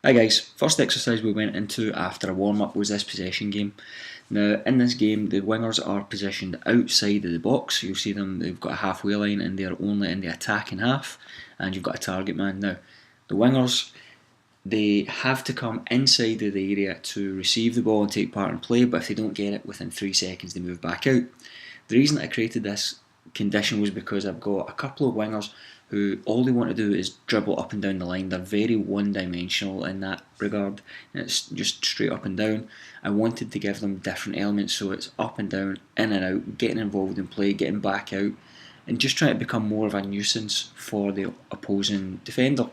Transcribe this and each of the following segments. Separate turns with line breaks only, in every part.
Hi guys, first exercise we went into after a warm-up was this possession game. Now in this game the wingers are positioned outside of the box. You'll see them, they've got a halfway line and they're only in the attacking half, and you've got a target man. Now the wingers, they have to come inside of the area to receive the ball and take part in play, but if they don't get it within 3 seconds they move back out. The reason that I created this condition was because I've got a couple of wingers who all they want to do is dribble up and down the line. They're very one-dimensional in that regard, and it's just straight up and down. I wanted to give them different elements, so it's up and down, in and out, getting involved in play, getting back out, and just trying to become more of a nuisance for the opposing defender.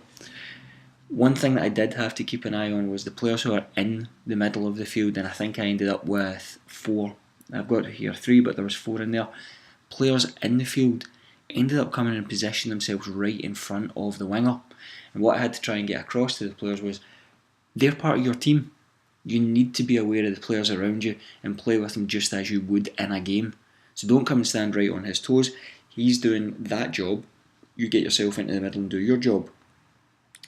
One thing that I did have to keep an eye on was the players who are in the middle of the field, and I think I ended up with 4. I've got here 3, but there was 4 in there. Players in the field ended up coming and positioning themselves right in front of the winger. And what I had to try and get across to the players was, they're part of your team. You need to be aware of the players around you and play with them just as you would in a game. So don't come and stand right on his toes. He's doing that job. You get yourself into the middle and do your job.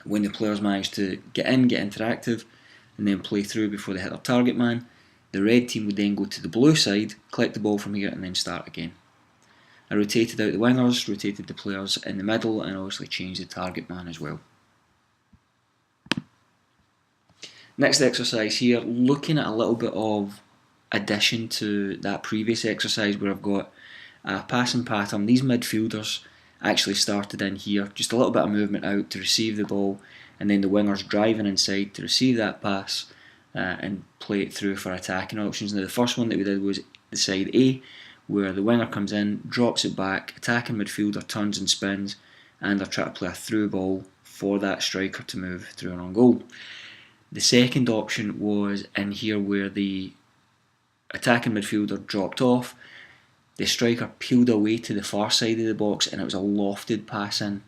When the players manage to get in, get interactive, and then play through before they hit their target man, the red team would then go to the blue side, collect the ball from here, and then start again. I rotated out the wingers, rotated the players in the middle, and obviously changed the target man as well. Next exercise here, looking at a little bit of addition to that previous exercise where I've got a passing pattern. These midfielders actually started in here, just a little bit of movement out to receive the ball, and then the wingers driving inside to receive that pass and play it through for attacking options. Now the first one that we did was the side A, where the winger comes in, drops it back, attacking midfielder turns and spins, and they're trying to play a through ball for that striker to move through and on goal. The second option was in here where the attacking midfielder dropped off, the striker peeled away to the far side of the box, and it was a lofted pass in.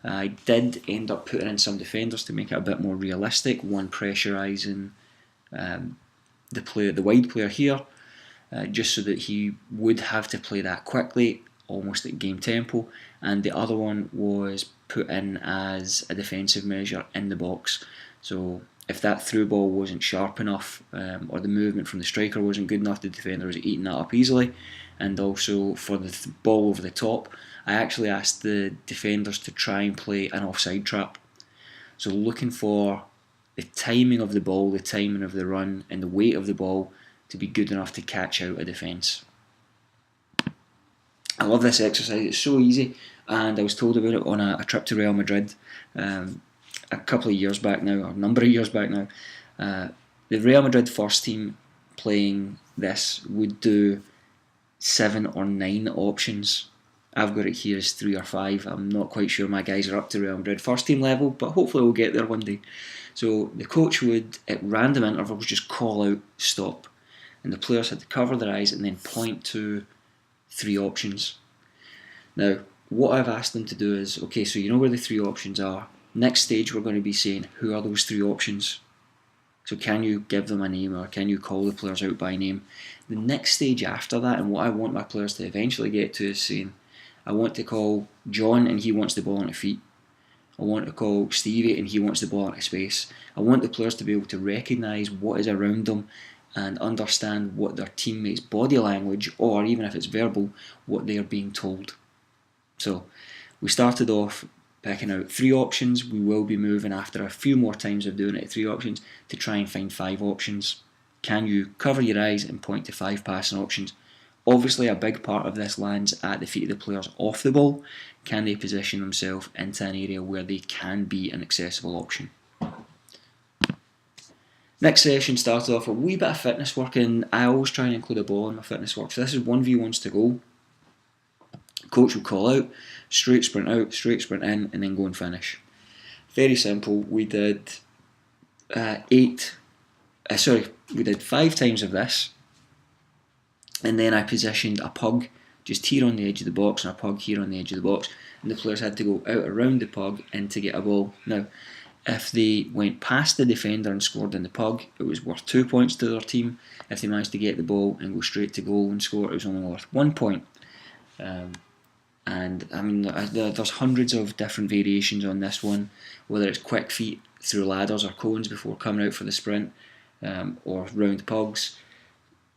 I did end up putting in some defenders to make it a bit more realistic, one pressurising the wide player here, just so that he would have to play that quickly, almost at game tempo, and the other one was put in as a defensive measure in the box. So if that through ball wasn't sharp enough, or the movement from the striker wasn't good enough, the defender was eating that up easily. And also for the ball over the top, I actually asked the defenders to try and play an offside trap. So looking for the timing of the ball, the timing of the run, and the weight of the ball to be good enough to catch out a defence. I love this exercise, it's so easy, and I was told about it on a trip to Real Madrid a couple of years back now, or a number of years back now. The Real Madrid first team playing this would do 7 or 9 options. I've got it here as 3 or 5. I'm not quite sure my guys are up to Real Madrid first team level, but hopefully we'll get there one day. So the coach would, at random intervals, just call out stop, and the players had to cover their eyes and then point to 3 options. Now, what I've asked them to do is, okay, so you know where the 3 options are. Next stage, we're going to be saying, who are those 3 options? So can you give them a name, or can you call the players out by name? The next stage after that, and what I want my players to eventually get to, is saying, I want to call John and he wants the ball on his feet. I want to call Stevie and he wants the ball into space. I want the players to be able to recognise what is around them and understand what their teammates' body language, or even if it's verbal, what they are being told. So we started off picking out 3 options. We will be moving after a few more times of doing it at 3 options to try and find 5 options. Can you cover your eyes and point to 5 passing options? Obviously a big part of this lands at the feet of the players off the ball. Can they position themselves into an area where they can be an accessible option? Next session started off with a wee bit of fitness work, and I always try and include a ball in my fitness work. So this is 1v1s to go. Coach will call out, straight sprint out, straight sprint in, and then go and finish. Very simple. We did 5 times of this, and then I positioned a pug just here on the edge of the box and a pug here on the edge of the box, and the players had to go out around the pug in to get a ball. Now, if they went past the defender and scored in the pug, it was worth 2 points to their team. If they managed to get the ball and go straight to goal and score, it was only worth 1 point. And I mean, there's hundreds of different variations on this one, whether it's quick feet through ladders or cones before coming out for the sprint, or round pugs,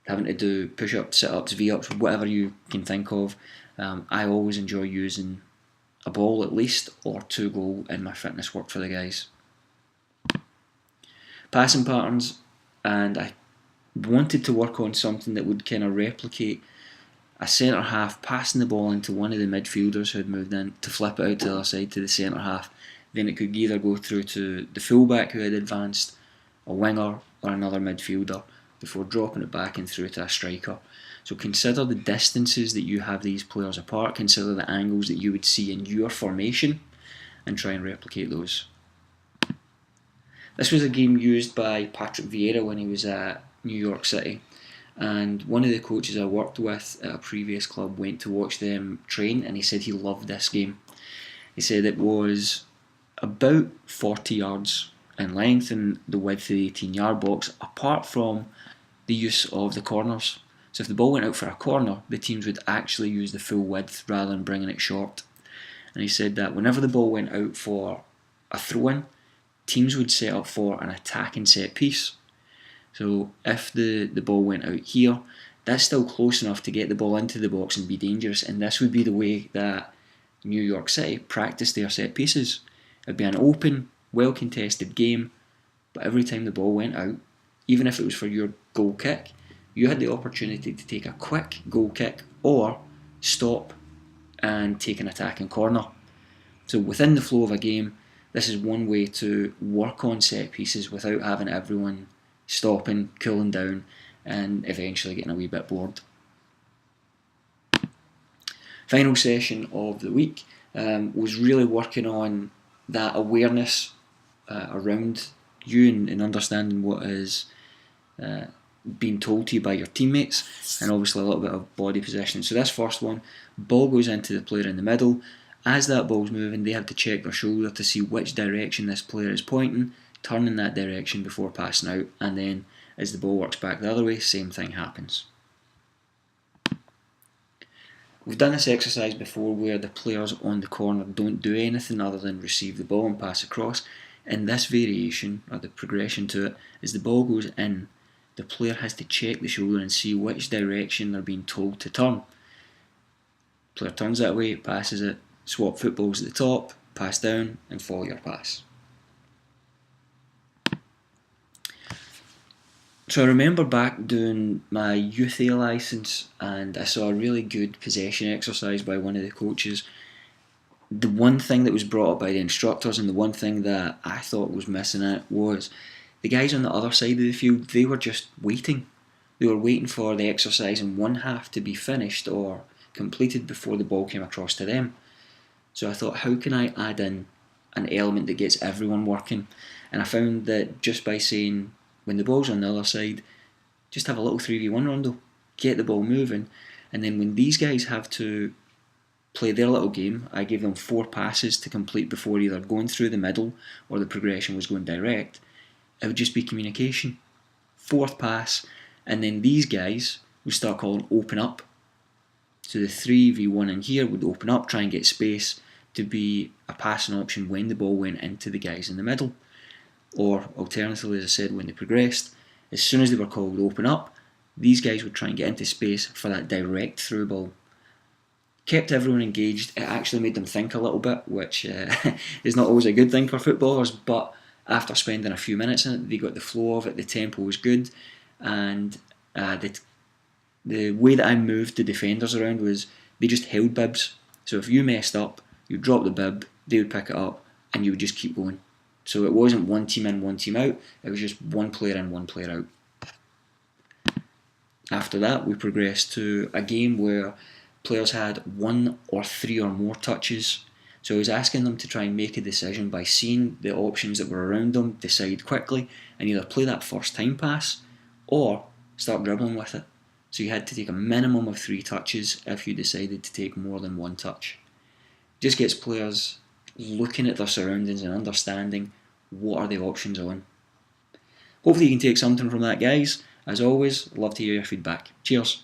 having to do push-ups, sit-ups, V-ups, whatever you can think of. I always enjoy using a ball at least, or 2 goal in my fitness work for the guys. Passing patterns, and I wanted to work on something that would kind of replicate a centre half passing the ball into one of the midfielders who had moved in to flip it out to the other side to the centre half. Then it could either go through to the fullback who had advanced, a winger, or another midfielder before dropping it back and through to a striker. So consider the distances that you have these players apart, consider the angles that you would see in your formation, and try and replicate those. This was a game used by Patrick Vieira when he was at New York City, and one of the coaches I worked with at a previous club went to watch them train, and he said he loved this game. He said it was about 40 yards in length and the width of the 18-yard box, apart from the use of the corners. So if the ball went out for a corner, the teams would actually use the full width rather than bringing it short. And he said that whenever the ball went out for a throw-in, teams would set up for an attacking set piece. So if the ball went out here, that's still close enough to get the ball into the box and be dangerous, and this would be the way that New York City practiced their set pieces. It would be an open, well contested game, but every time the ball went out, even if it was for your goal kick, you had the opportunity to take a quick goal kick or stop and take an attacking corner. So within the flow of a game, this is one way to work on set pieces without having everyone stopping, cooling down, and eventually getting a wee bit bored. Final session of the week was really working on that awareness around you and understanding what is being told to you by your teammates, and obviously a little bit of body positioning. So this first one, ball goes into the player in the middle. As that ball's moving, they have to check their shoulder to see which direction this player is pointing, turn in that direction before passing out, and then as the ball works back the other way, same thing happens. We've done this exercise before where the players on the corner don't do anything other than receive the ball and pass across. In this variation, or the progression to it, as the ball goes in, the player has to check the shoulder and see which direction they're being told to turn. Player turns that way, passes it, swap footballs at the top, pass down, and follow your pass. So I remember back doing my youth A licence, and I saw a really good possession exercise by one of the coaches. The one thing that was brought up by the instructors, and the one thing that I thought was missing it, was the guys on the other side of the field, they were just waiting. They were waiting for the exercise in one half to be finished or completed before the ball came across to them. So I thought, how can I add in an element that gets everyone working? And I found that just by saying, when the ball's on the other side, just have a little 3v1 rondo, get the ball moving, and then when these guys have to play their little game, I gave them 4 passes to complete before either going through the middle or the progression was going direct. It would just be communication. 4th pass, and then these guys would start calling open up. So the 3v1 in here would open up, try and get space to be a passing option when the ball went into the guys in the middle. Or alternatively, as I said, when they progressed, as soon as they were called open up, these guys would try and get into space for that direct through ball. Kept everyone engaged. It actually made them think a little bit, which is not always a good thing for footballers, but after spending a few minutes in it, they got the flow of it, the tempo was good, and the way that I moved the defenders around was they just held bibs. So if you messed up, you drop the bib, they would pick it up, and you would just keep going. So it wasn't one team in, one team out, it was just one player in, one player out. After that, we progressed to a game where players had 1 or 3 or more touches. So I was asking them to try and make a decision by seeing the options that were around them, decide quickly, and either play that first time pass or start dribbling with it. So you had to take a minimum of 3 touches if you decided to take more than 1 touch. Just gets players looking at their surroundings and understanding what are the options on. Hopefully you can take something from that, guys. As always, love to hear your feedback. Cheers.